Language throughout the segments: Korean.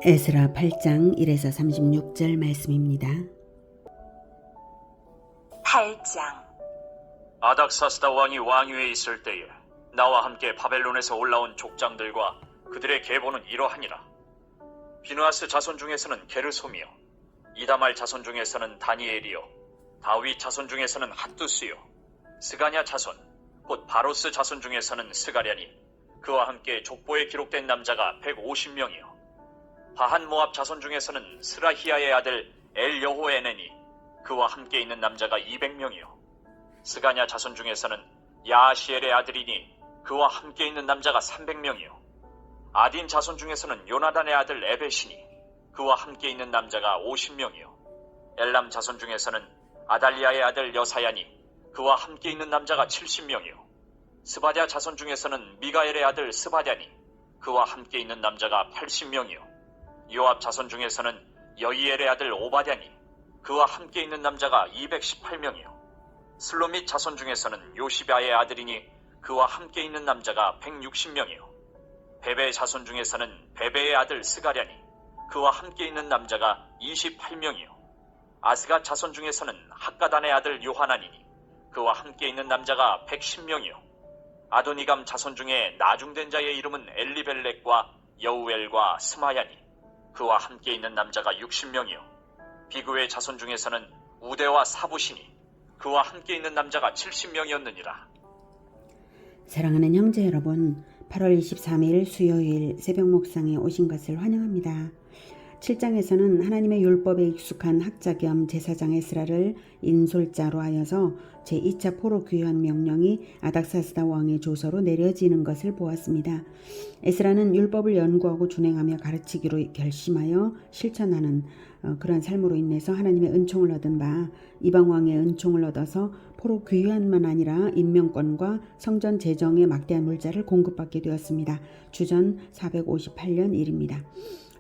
에스라 8장 1에서 36절 말씀입니다. 8장. 아닥사스다 왕이 왕위에 있을 때에 나와 함께 바벨론에서 올라온 족장들과 그들의 계보는 이러하니라. 비느하스 자손 중에서는 게르솜이요, 이다말 자손 중에서는 다니엘이요, 다윗 자손 중에서는 핫두스요, 스가냐 자손 곧 바로스 자손 중에서는 스가랴니, 그와 함께 족보에 기록된 남자가 150명이요, 바한 모압 자손 중에서는 스라히야의 아들 엘여호에네니, 그와 함께 있는 남자가 200명이요, 스가냐 자손 중에서는 야시엘의 아들이니 그와 함께 있는 남자가 300명이요, 아딘 자손 중에서는 요나단의 아들 에벳이니 그와 함께 있는 남자가 50명이요, 엘람 자손 중에서는 아달리아의 아들 여사야니 그와 함께 있는 남자가 70명이요, 스바랴 자손 중에서는 미가엘의 아들 스바랴니 그와 함께 있는 남자가 80명이요, 요압 자손 중에서는 여이엘의 아들 오바댜니 그와 함께 있는 남자가 218명이요, 슬로밋 자손 중에서는 요시바의 아들이니 그와 함께 있는 남자가 160명이요, 베베 자손 중에서는 베베의 아들 스가랴니 그와 함께 있는 남자가 28명이요, 아스가 자손 중에서는 학가단의 아들 요하나니니 그와 함께 있는 남자가 110명이요, 아도니감 자손 중에 나중된 자의 이름은 엘리벨렉과 여우엘과 스마야니 그와 함께 있는 남자가 60명이요, 비그의 자손 중에서는 우데와 사부시니 그와 함께 있는 남자가 70명이었느니라. 사랑하는 형제 여러분, 8월 23일 수요일 새벽 목상에 오신 것을 환영합니다. 7장에서는 하나님의 율법에 익숙한 학자 겸 제사장 에스라를 인솔자로 하여서 제2차 포로 귀환 명령이 아닥사스다 왕의 조서로 내려지는 것을 보았습니다. 에스라는 율법을 연구하고 준행하며 가르치기로 결심하여 실천하는 그런 삶으로 인해서 하나님의 은총을 얻은 바 이방 왕의 은총을 얻어서 포로 귀환만 아니라 임명권과 성전 재정의 막대한 물자를 공급받게 되었습니다. 주전 458년 일입니다.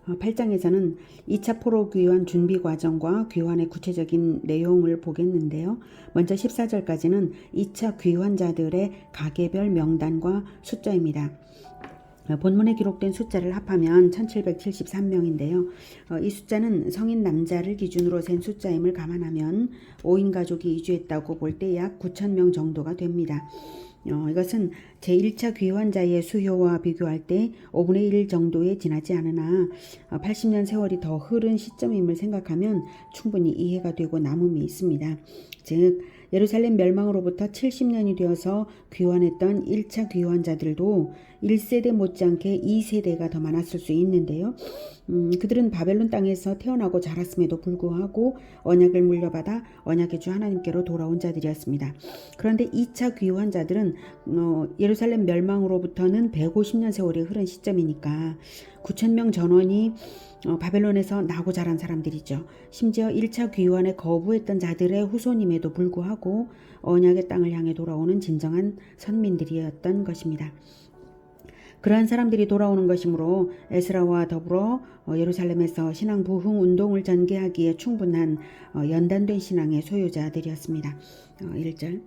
8장에서는 2차 포로 귀환 준비 과정과 귀환의 구체적인 내용을 보겠는데요. 먼저 14절까지는 2차 귀환자들의 가계별 명단과 숫자입니다. 본문에 기록된 숫자를 합하면 1773명인데요. 이 숫자는 성인 남자를 기준으로 센 숫자임을 감안하면 5인 가족이 이주했다고 볼 때 약 9,000명 정도가 됩니다. 이것은 제1차 귀환자의 수요와 비교할 때 5분의 1 정도에 지나지 않으나 80년 세월이 더 흐른 시점임을 생각하면 충분히 이해가 되고 남음이 있습니다. 즉 예루살렘 멸망으로부터 70년이 되어서 귀환했던 1차 귀환자들도 1세대 못지않게 2세대가 더 많았을 수 있는데요. 그들은 바벨론 땅에서 태어나고 자랐음에도 불구하고 언약을 물려받아 언약의 주 하나님께로 돌아온 자들이었습니다. 그런데 2차 귀환자들은 예루살렘 멸망으로부터는 150년 세월이 흐른 시점이니까 9,000명 전원이 바벨론에서 나고 자란 사람들이죠. 심지어 1차 귀환에 거부했던 자들의 후손임에도 불구하고 언약의 땅을 향해 돌아오는 진정한 선민들이었던 것입니다. 그러한 사람들이 돌아오는 것이므로 에스라와 더불어 예루살렘에서 신앙 부흥 운동을 전개하기에 충분한 연단된 신앙의 소유자들이었습니다. 1절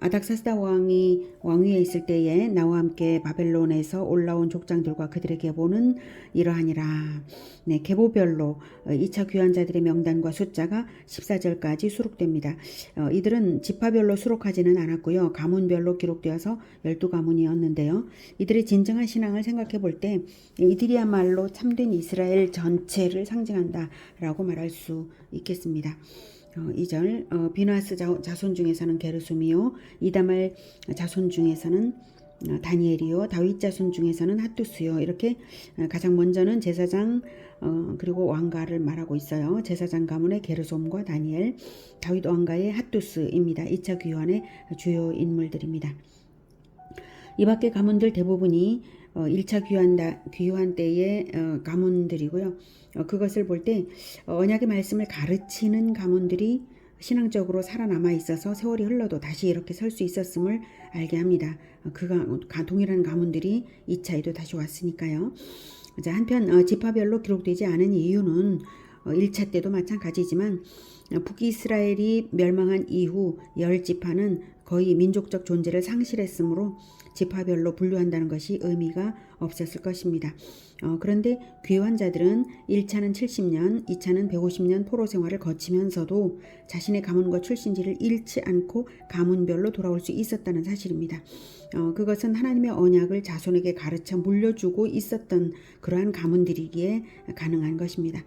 아닥사스다 왕이 왕위에 있을 때에 나와 함께 바벨론에서 올라온 족장들과 그들의 계보는 이러하니라. 네, 계보별로 2차 귀환자들의 명단과 숫자가 14절까지 수록됩니다. 이들은 지파별로 수록하지는 않았고요. 가문별로 기록되어서 12가문이었는데요. 이들의 진정한 신앙을 생각해 볼 때 이들이야말로 참된 이스라엘 전체를 상징한다라고 말할 수 있겠습니다. 2절 비느하스 자손 중에서는 게르솜이요, 이다말 자손 중에서는 다니엘이요, 다윗 자손 중에서는 핫두스요. 이렇게 가장 먼저는 제사장 그리고 왕가를 말하고 있어요. 제사장 가문의 게르솜과 다니엘, 다윗 왕가의 핫두스입니다. 2차 귀환의 주요 인물들입니다. 이 밖의 가문들 대부분이 1차 귀환 때의 가문들이고요. 그것을 볼 때 언약의 말씀을 가르치는 가문들이 신앙적으로 살아남아 있어서 세월이 흘러도 다시 이렇게 설 수 있었음을 알게 합니다. 동일한 가문들이 2차에도 다시 왔으니까요. 한편 지파별로 기록되지 않은 이유는 1차 때도 마찬가지지만 북이스라엘이 멸망한 이후 10지파는 거의 민족적 존재를 상실했으므로 지파별로 분류한다는 것이 의미가 없었을 것입니다. 그런데 귀환 자들은 1차는 70년, 2차는 150년 포로 생활을 거치면서도 자신의 가문과 출신지를 잃지 않고 가문별로 돌아올 수 있었다는 사실입니다. 그것은 하나님의 언약을 자손에게 가르쳐 물려주고 있었던 그러한 가문들이기에 가능한 것입니다.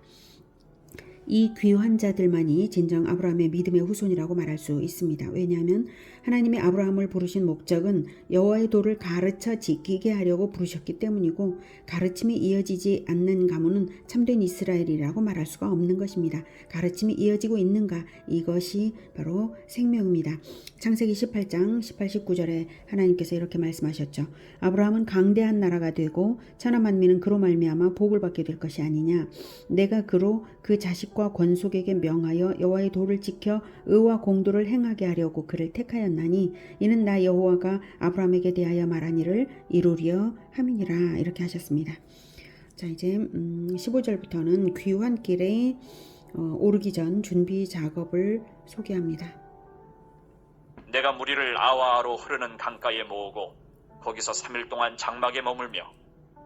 이 귀환 자들만이 진정 아브라함의 믿음의 후손이라고 말할 수 있습니다. 왜냐하면 하나님이 아브라함을 부르신 목적은 여호와의 도를 가르쳐 지키게 하려고 부르셨기 때문이고, 가르침이 이어지지 않는 가문은 참된 이스라엘이라고 말할 수가 없는 것입니다. 가르침이 이어지고 있는가, 이것이 바로 생명입니다. 창세기 18장 18, 19절에 하나님께서 이렇게 말씀하셨죠. 아브라함은 강대한 나라가 되고 천하 만민은 그로 말미암아 복을 받게 될 것이 아니냐. 내가 그로 그 자식과 권속에게 명하여 여호와의 도를 지켜 의와 공도를 행하게 하려고 그를 택하였나니 이는 나 여호와가 아브라함에게 대하여 말한 일을 이루려 함이니라. 이렇게 하셨습니다. 자, 이제 15절부터는 귀환길에 오르기 전 준비 작업을 소개합니다. 내가 무리를 아와로 흐르는 강가에 모으고 거기서 3일 동안 장막에 머물며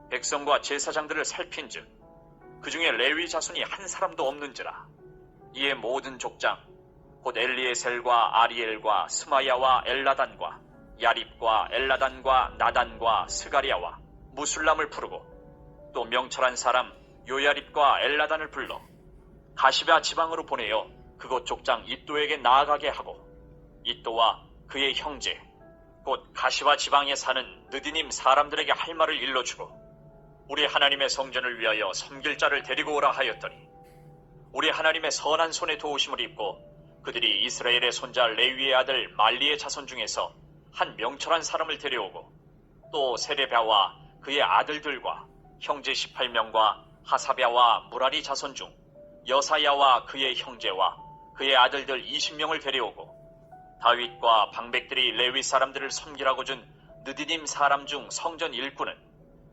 백성과 제사장들을 살핀즉 그 중에 레위 자손이 한 사람도 없는지라. 이에 모든 족장 곧 엘리에셀과 아리엘과 스마야와 엘라단과 야립과 엘라단과 나단과 스가리아와 무술람을 부르고 또 명철한 사람 요야립과 엘라단을 불러 가시베아 지방으로 보내어 그곳 족장 이또에게 나아가게 하고, 이또와 그의 형제 곧 가시바 지방에 사는 느디님 사람들에게 할 말을 일러주고 우리 하나님의 성전을 위하여 섬길 자를 데리고 오라 하였더니, 우리 하나님의 선한 손에 도우심을 입고 그들이 이스라엘의 손자 레위의 아들 말리의 자손 중에서 한 명철한 사람을 데려오고 또 세레랴와 그의 아들들과 형제 18명과 하사랴와 무라리 자손 중 여사야와 그의 형제와 그의 아들들 20명을 데려오고 다윗과 방백들이 레위 사람들을 섬기라고 준 느디님 사람 중 성전 일꾼은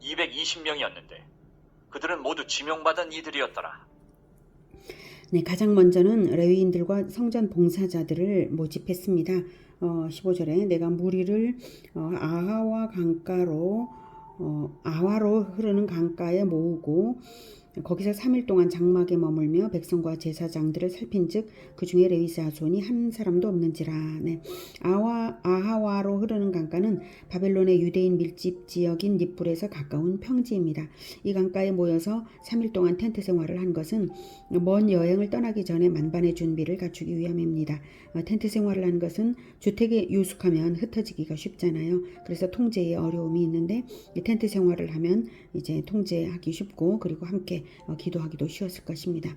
220명이었는데 그들은 모두 지명받은 이들이었더라. 네, 가장 먼저는 레위인들과 성전 봉사자들을 모집했습니다. 15절에 내가 무리를 아와로 흐르는 강가에 모으고 거기서 3일 동안 장막에 머물며 백성과 제사장들을 살핀즉 그 중에 레위 자손이 한 사람도 없는지라. 네. 아하와로 흐르는 강가는 바벨론의 유대인 밀집 지역인 닛불에서 가까운 평지입니다. 이 강가에 모여서 3일 동안 텐트 생활을 한 것은 먼 여행을 떠나기 전에 만반의 준비를 갖추기 위함입니다. 텐트 생활을 한 것은 주택에 유숙하면 흩어지기가 쉽잖아요. 그래서 통제에 어려움이 있는데 이 텐트 생활을 하면 이제 통제하기 쉽고, 그리고 함께 기도하기도 쉬웠을 것입니다.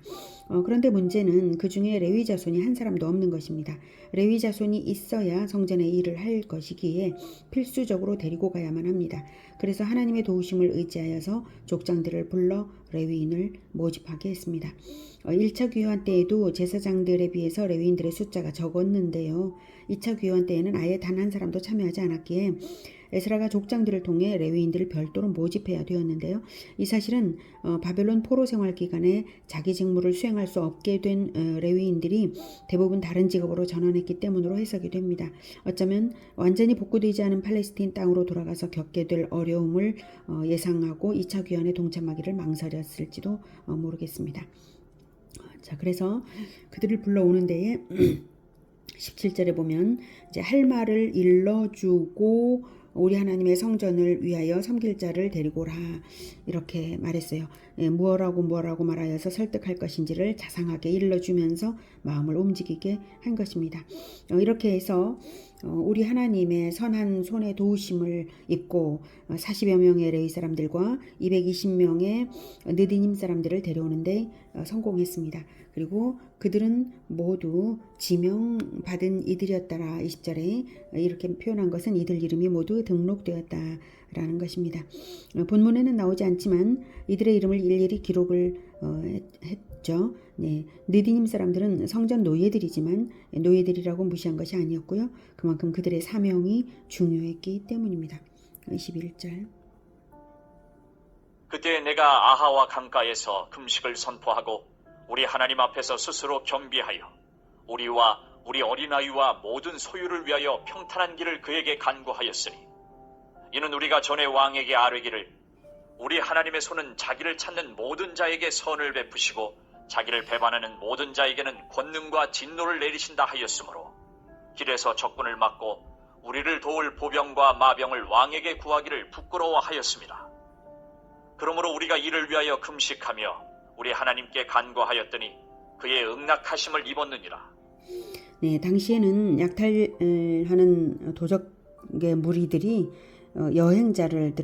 그런데 문제는 그 중에 레위 자손이 한 사람도 없는 것입니다. 레위 자손이 있어야 성전의 일을 할 것이기에 필수적으로 데리고 가야만 합니다. 그래서 하나님의 도우심을 의지하여서 족장들을 불러 레위인을 모집하게 했습니다. 1차 귀환 때에도 제사장들에 비해서 레위인들의 숫자가 적었는데요. 2차 귀환 때에는 아예 단 한 사람도 참여하지 않았기에 에스라가 족장들을 통해 레위인들을 별도로 모집해야 되었는데요. 이 사실은 바벨론 포로 생활 기간에 자기 직무를 수행할 수 없게 된 레위인들이 대부분 다른 직업으로 전환했기 때문으로 해석이 됩니다. 어쩌면 완전히 복구되지 않은 팔레스틴 땅으로 돌아가서 겪게 될 어려움을 예상하고 2차 귀환에 동참하기를 망설였을지도 모르겠습니다. 자, 그래서 그들을 불러오는 데에 17절에 보면 이제 할 말을 일러주고 우리 하나님의 성전을 위하여 섬길 자를 데리고 오라, 이렇게 말했어요. 무엇라고 말하여서 설득할 것인지를 자상하게 일러주면서 마음을 움직이게 한 것입니다. 이렇게 해서 우리 하나님의 선한 손의 도우심을 입고 40여 명의 레위 사람들과 220명의 느디님 사람들을 데려오는데 성공했습니다. 그리고 그들은 모두 지명받은 이들이었더라. 20절에 이렇게 표현한 것은 이들 이름이 모두 등록되었다라는 것입니다. 본문에는 나오지 않지만 이들의 이름을 일일이 기록을 했죠. 네, 느디님 사람들은 성전 노예들이지만 노예들이라고 무시한 것이 아니었고요. 그만큼 그들의 사명이 중요했기 때문입니다. 21절. 그때 내가 아하와 강가에서 금식을 선포하고 우리 하나님 앞에서 스스로 겸비하여 우리와 우리 어린아이와 모든 소유를 위하여 평탄한 길을 그에게 간구하였으니 이는 우리가 전에 왕에게 아뢰기를 우리 하나님의 손은 자기를 찾는 모든 자에게 선을 베푸시고 자기를 배반하는 모든 자에게는 권능과 진노를 내리신다 하였으므로 길에서 적군을 막고 우리를 도울 보병과 마병을 왕에게 구하기를 부끄러워하였습니다. 그러므로 우리가 이를 위하여 금식하며 우리 하나님께 간구하였더니 그의 응낙하심을 입었느니라. 네, 당시에는 약탈하는 도적의 무리들이 여행자들을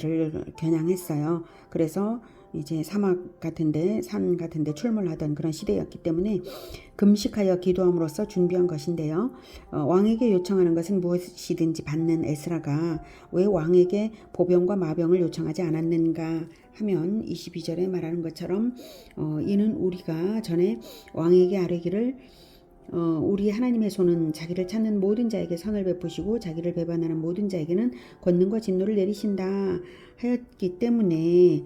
겨냥했어요. 그래서 이제 사막 같은데, 산 같은데 출몰하던 그런 시대였기 때문에 금식하여 기도함으로써 준비한 것인데요. 왕에게 요청하는 것은 무엇이든지 받는 에스라가 왜 왕에게 보병과 마병을 요청하지 않았는가 하면 22절에 말하는 것처럼 이는 우리가 전에 왕에게 아뢰기를 우리 하나님의 손은 자기를 찾는 모든 자에게 선을 베푸시고 자기를 배반하는 모든 자에게는 권능과 진노를 내리신다 하였기 때문에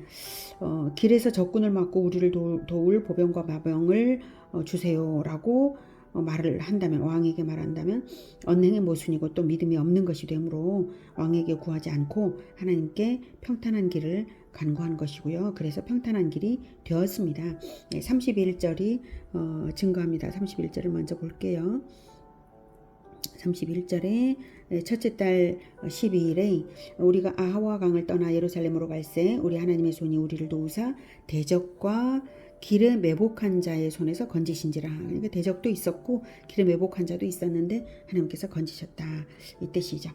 길에서 적군을 막고 우리를 도울 보병과 마병을 주세요라고 말을 한다면, 왕에게 말한다면 언행의 모순이고 또 믿음이 없는 것이 되므로 왕에게 구하지 않고 하나님께 평탄한 길을 간구한 것이고요. 그래서 평탄한 길이 되었습니다. 31절이 증거합니다. 31절을 먼저 볼게요. 31절에 첫째 달 12일에 우리가 아하와 강을 떠나 예루살렘으로 갈새 우리 하나님의 손이 우리를 도우사 대적과 길에 매복한 자의 손에서 건지신지라. 그러니까 대적도 있었고 길에 매복한 자도 있었는데 하나님께서 건지셨다, 이 뜻이죠.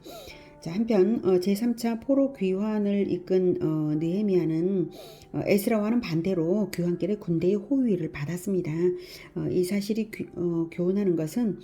자, 한편 제3차 포로 귀환을 이끈 느헤미야는 에스라와는 반대로 귀환길에 군대의 호위를 받았습니다. 이 사실이 교훈하는 것은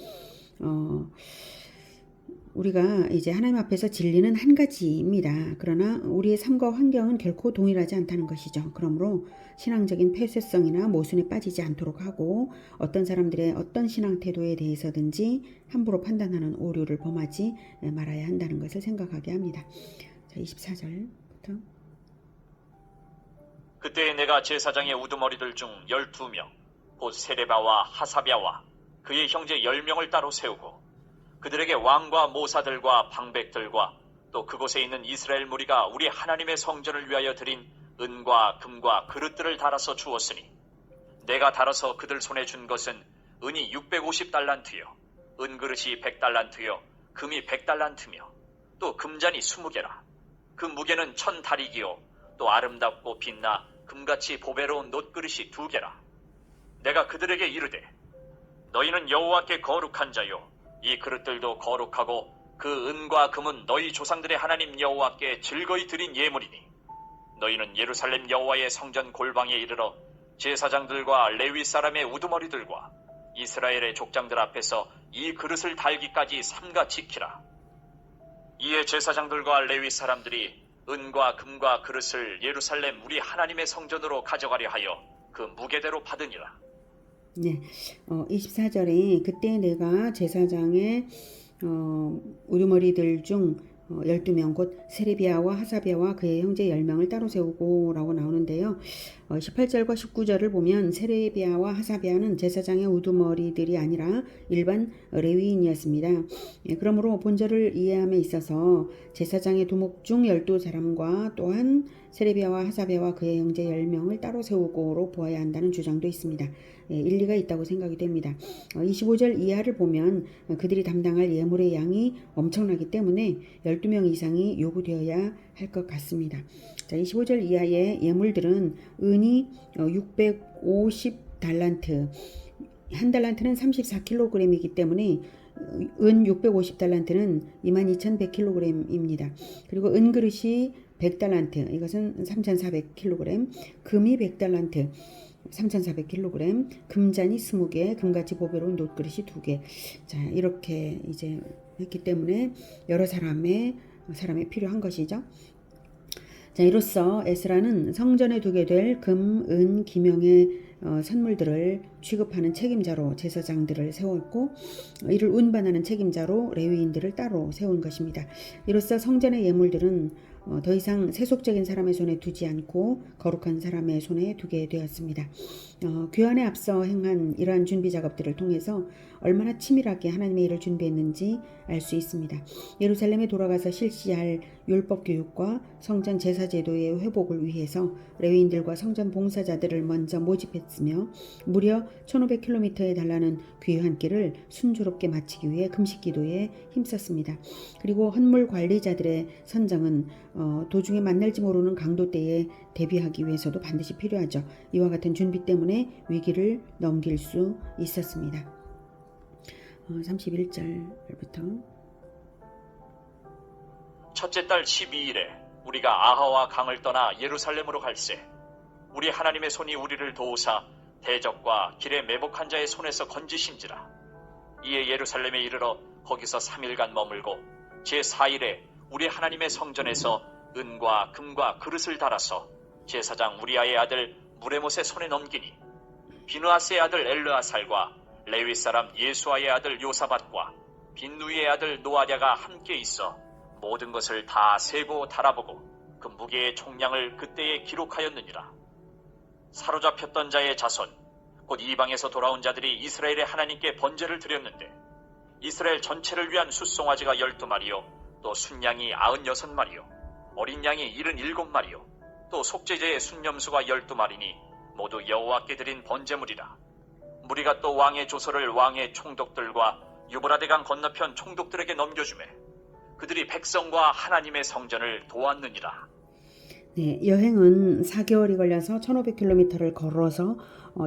우리가 이제 하나님 앞에서 진리는 한 가지입니다. 그러나 우리의 삶과 환경은 결코 동일하지 않다는 것이죠. 그러므로 신앙적인 폐쇄성이나 모순에 빠지지 않도록 하고 어떤 사람들의 어떤 신앙 태도에 대해서든지 함부로 판단하는 오류를 범하지 말아야 한다는 것을 생각하게 합니다. 자, 24절부터. 그때 내가 제사장의 우두머리들 중 12명 곧 세레바와 하사랴와 그의 형제 10명을 따로 세우고 그들에게 왕과 모사들과 방백들과 또 그곳에 있는 이스라엘 무리가 우리 하나님의 성전을 위하여 드린 은과 금과 그릇들을 달아서 주었으니 내가 달아서 그들 손에 준 것은 은이 650달란트요 은그릇이 100달란트요 금이 100달란트며 또 금잔이 20개라. 그 무게는 1000다리기요 또 아름답고 빛나 금같이 보배로운 놋그릇이 2개라. 내가 그들에게 이르되 너희는 여호와께 거룩한 자요 이 그릇들도 거룩하고 그 은과 금은 너희 조상들의 하나님 여호와께 즐거이 드린 예물이니 너희는 예루살렘 여호와의 성전 골방에 이르러 제사장들과 레위 사람의 우두머리들과 이스라엘의 족장들 앞에서 이 그릇을 달기까지 삼가 지키라. 이에 제사장들과 레위 사람들이 은과 금과 그릇을 예루살렘 우리 하나님의 성전으로 가져가려 하여 그 무게대로 받으니라. 네, 24절에 그때 내가 제사장의 우두머리들 중 12명 곧 세레비야와 하사랴와 그의 형제 10명을 따로 세우고 라고 나오는데요. 18절과 19절을 보면 세레비야와 하사랴는 제사장의 우두머리들이 아니라 일반 레위인이었습니다. 그러므로 본절을 이해함에 있어서 제사장의 두목 중 12사람과 또한 세레비야와 하사랴와 그의 형제 10명을 따로 세우고로 보아야 한다는 주장도 있습니다. 일리가 있다고 생각이 됩니다. 25절 이하를 보면 그들이 담당할 예물의 양이 엄청나기 때문에 12명 이상이 요구되어야 할 것 같습니다. 자, 25절 이하의 예물들은 은이 650달란트, 한 달란트는 34kg이기 때문에 은 650달란트는 22,100kg입니다. 그리고 은그릇이 100달란트, 이것은 3,400kg, 금이 100달란트, 3,400kg, 금잔이 20개, 금같이 보배로운 놋그릇이 2개. 자, 이렇게 이제 했기 때문에 여러 사람이 필요한 것이죠. 자, 이로써 에스라는 성전에 두게 될 금, 은, 기명의 선물들을 취급하는 책임자로 제사장들을 세웠고 이를 운반하는 책임자로 레위인들을 따로 세운 것입니다. 이로써 성전의 예물들은 더 이상 세속적인 사람의 손에 두지 않고 거룩한 사람의 손에 두게 되었습니다. 귀환에 앞서 행한 이러한 준비 작업들을 통해서 얼마나 치밀하게 하나님의 일을 준비했는지 알 수 있습니다. 예루살렘에 돌아가서 실시할 율법 교육과 성전 제사 제도의 회복을 위해서 레위인들과 성전 봉사자들을 먼저 모집했으며 무려 1500km에 달하는 귀한 길을 순조롭게 마치기 위해 금식 기도에 힘썼습니다. 그리고 헌물 관리자들의 선정은 도중에 만날지 모르는 강도 때에 대비하기 위해서도 반드시 필요하죠. 이와 같은 준비 때문에 위기를 넘길 수 있었습니다. 31절부터 첫째 달 12일에 우리가 아하와 강을 떠나 예루살렘으로 갈새 우리 하나님의 손이 우리를 도우사 대적과 길에 매복한 자의 손에서 건지신지라. 이에 예루살렘에 이르러 거기서 3일간 머물고 제4일에 우리 하나님의 성전에서 은과 금과 그릇을 달아서 제사장 우리아의 아들 무레못의 손에 넘기니 비느하스의 아들 엘르아살과 레위 사람 예수아의 아들 요사밧과 빈누이의 아들 노아랴가 함께 있어 모든 것을 다 세고 달아보고 그 무게의 총량을 그때에 기록하였느니라. 사로잡혔던 자의 자손 곧 이방에서 돌아온 자들이 이스라엘의 하나님께 번제를 드렸는데 이스라엘 전체를 위한 숫송아지가 12마리요 또 순양이 96마리요 어린 양이 77마리요 또 속죄제의 순념수가 12마리니 모두 여호와께 드린 번제물이라. 무리가 또 왕의 조서를 왕의 총독들과 유브라데강 건너편 총독들에게 넘겨주매 그들이 백성과 하나님의 성전을 도왔느니라. 네, 여행은 4개월이 걸려서 1500km를 걸어서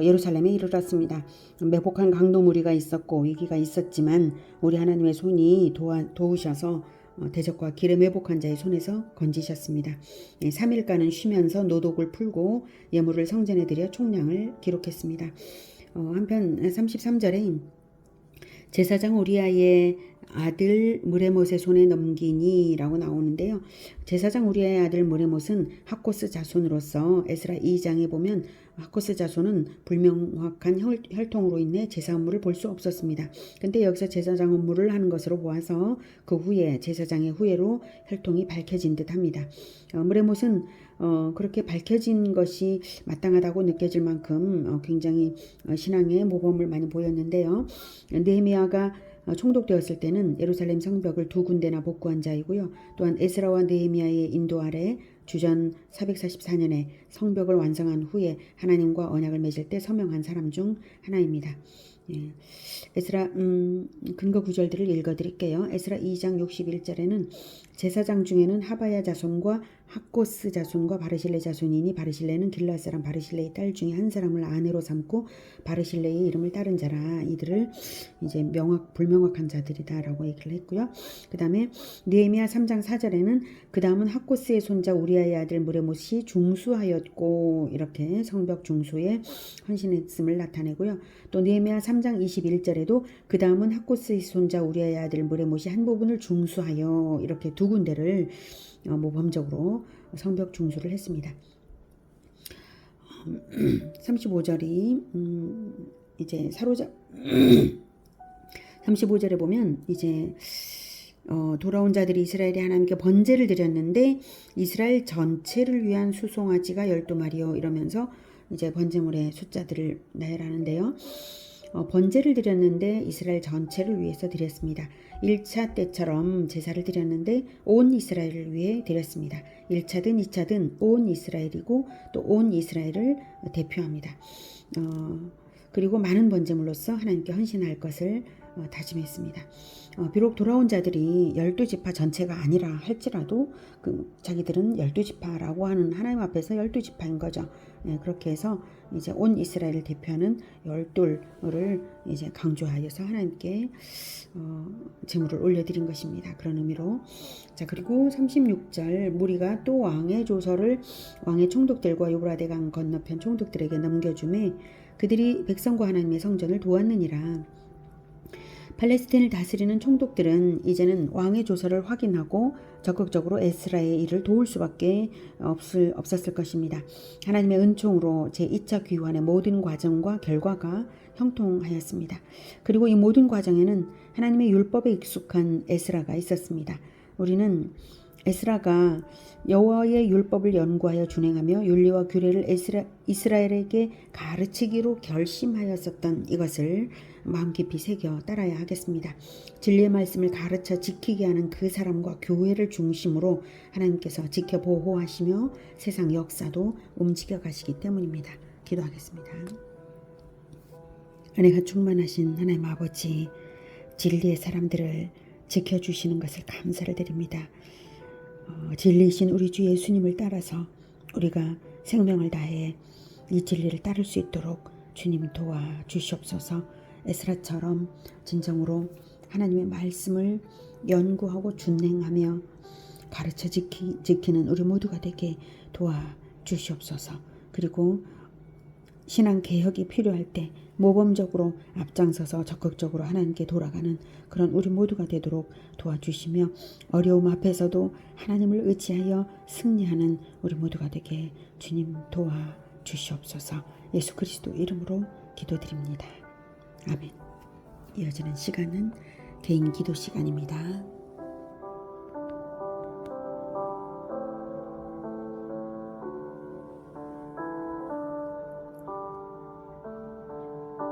예루살렘에 이르렀습니다. 매복한 강도 무리가 있었고 위기가 있었지만 우리 하나님의 손이 도우셔서 대적과 길에 매복한 자의 손에서 건지셨습니다. 3일간은 쉬면서 노독을 풀고 예물을 성전에 드려 총량을 기록했습니다. 한편 33절에 제사장 우리아의 아들 무레못의 손에 넘기니 라고 나오는데요. 제사장 우리아의 아들 무레못은 학코스 자손으로서 에스라 2장에 보면 학코스 자손은 불명확한 혈통으로 인해 제사 업무를 볼 수 없었습니다. 근데 여기서 제사장 업무를 하는 것으로 보아서 그 후에 제사장의 후예로 혈통이 밝혀진 듯 합니다. 무레못은 그렇게 밝혀진 것이 마땅하다고 느껴질 만큼 굉장히 신앙의 모범을 많이 보였는데요. 느헤미야가 총독되었을 때는 예루살렘 성벽을 2군데나 복구한 자이고요. 또한 에스라와 느헤미야의 인도 아래 주전 444년에 성벽을 완성한 후에 하나님과 언약을 맺을 때 서명한 사람 중 하나입니다. 예. 에스라 근거 구절들을 읽어드릴게요. 에스라 2장 61절에는 제사장 중에는 하바야 자손과 학코스 자손과 바르실레 자손이니 바르실레는 길르앗 사람 바르실레의 딸 중에 한 사람을 아내로 삼고 바르실레의 이름을 따른 자라. 이들을 이제 불명확한 자들이다라고 얘기를 했고요. 그 다음에 느헤미야 3장 4절에는 그 다음은 학코스의 손자 우리아의 아들 무레못이 중수하였고 이렇게 성벽 중수에 헌신했음을 나타내고요. 또 느헤미야 3장 21절에도 그 다음은 학코스의 손자 우리아의 아들 무레못이 한 부분을 중수하여 이렇게 2군데를 모범적으로 성벽 중수를 했습니다. 35절이 이제 35절에 보면 이제 돌아온 자들이 이스라엘의 하나님께 번제를 드렸는데 이스라엘 전체를 위한 수송아지가 12마리요 이러면서 이제 번제물의 숫자들을 나열하는데요. 번제를 드렸는데 이스라엘 전체를 위해서 드렸습니다. 1차 때처럼 제사를 드렸는데 온 이스라엘을 위해 드렸습니다. 1차든 2차든 온 이스라엘이고 또 온 이스라엘을 대표합니다. 그리고 많은 번제물로서 하나님께 헌신할 것을 다짐했습니다. 비록 돌아온 자들이 12지파 전체가 아니라 할지라도 자기들은 12지파라고 하는 하나님 앞에서 12지파인 거죠. 그렇게 해서 이제 온 이스라엘을 대표하는 12를 이제 강조하여서 하나님께 제물을 올려드린 것입니다. 그런 의미로. 자, 그리고 36절 무리가 또 왕의 조서를 왕의 총독들과 유브라데강 건너편 총독들에게 넘겨주매 그들이 백성과 하나님의 성전을 도왔느니라. 팔레스틴을 다스리는 총독들은 이제는 왕의 조서를 확인하고 적극적으로 에스라의 일을 도울 수밖에 없었을 것입니다. 하나님의 은총으로 제2차 귀환의 모든 과정과 결과가 형통하였습니다. 그리고 이 모든 과정에는 하나님의 율법에 익숙한 에스라가 있었습니다. 우리는 에스라가 여호와의 율법을 연구하여 준행하며 윤리와 규례를 이스라엘에게 가르치기로 결심하였었던 이것을 마음 깊이 새겨 따라야 하겠습니다. 진리의 말씀을 가르쳐 지키게 하는 그 사람과 교회를 중심으로 하나님께서 지켜 보호하시며 세상 역사도 움직여 가시기 때문입니다. 기도하겠습니다. 은혜가 충만하신 하나님 아버지, 진리의 사람들을 지켜주시는 것을 감사를 드립니다. 진리이신 우리 주 예수님을 따라서 우리가 생명을 다해 이 진리를 따를 수 있도록 주님 도와주시옵소서. 에스라처럼 진정으로 하나님의 말씀을 연구하고 준행하며 가르쳐 지키는 우리 모두가 되게 도와주시옵소서. 그리고 신앙 개혁이 필요할 때 모범적으로 앞장서서 적극적으로 하나님께 돌아가는 그런 우리 모두가 되도록 도와주시며 어려움 앞에서도 하나님을 의지하여 승리하는 우리 모두가 되게 주님 도와주시옵소서. 예수 그리스도 이름으로 기도드립니다. 아멘. 이어지는 시간은 개인 기도 시간입니다.